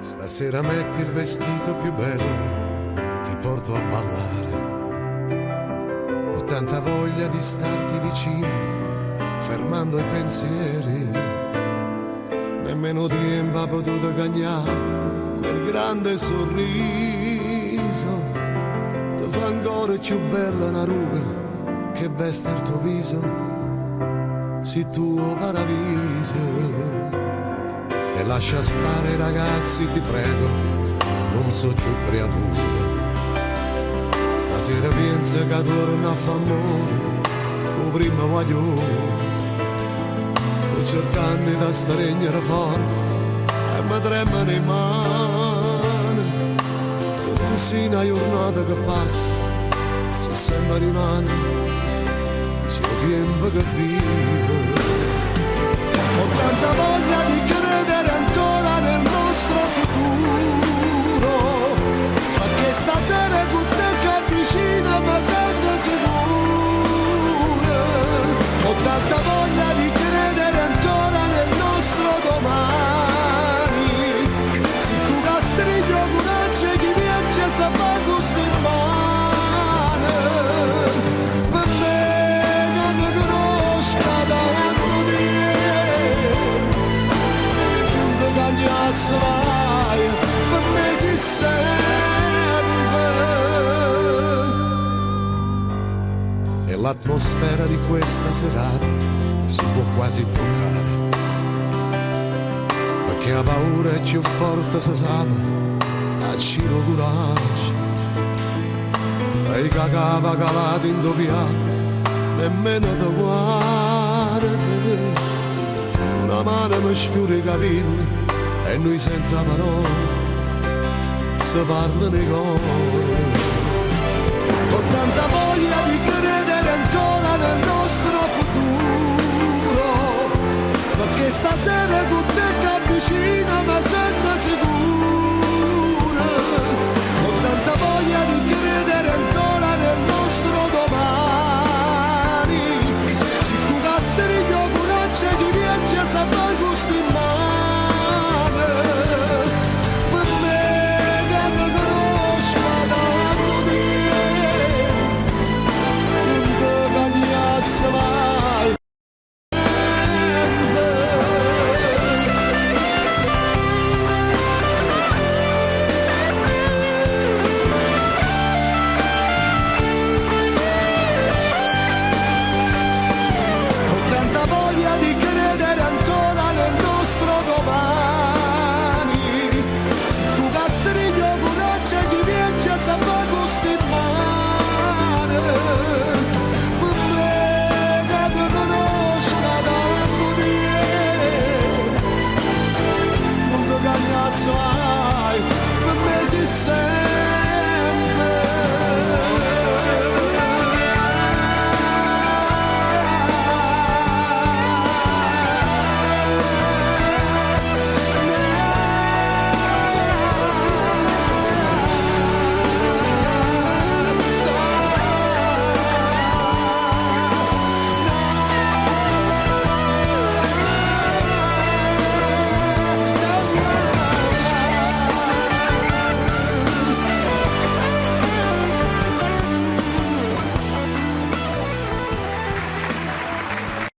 Stasera metti il vestito più bello, ti porto a ballare. Ho tanta voglia di starti vicino, fermando i pensieri. Nemmeno tempo ha potuto cagnare quel grande sorriso. Ti fa ancora più bella una ruga che veste il tuo viso, si tuo paradiso. E lascia stare ragazzi, ti prego, non so più creatura. Stasera pensa che torna a fa amore, come prima voglio. Sto cercando da staregnere forte e mi tremano le mani. Che non sia una giornata che passa, se sempre rimane sul tempo che vivo. Ho tanta voglia di credere ancora nel nostro futuro, ma che stasera con te che avvicina mi sento sicura. Ho tanta voglia di credere ancora nel nostro domani. Se tu castriglio coraggio chi viaggia sa fa gusto in mano, per me non conosca davanti di vai, per me si sempre. E l'atmosfera di questa serata si può quasi toccare, perché la paura è più forte, se sa, a ciro coraggio. E i cacava calati in doppiato, nemmeno te guarda. Una mano mi sfiora i capelli e noi senza parole si parlano i cuori. Ho tanta voglia di credere ancora nel nostro futuro, perché stasera con te che avvicina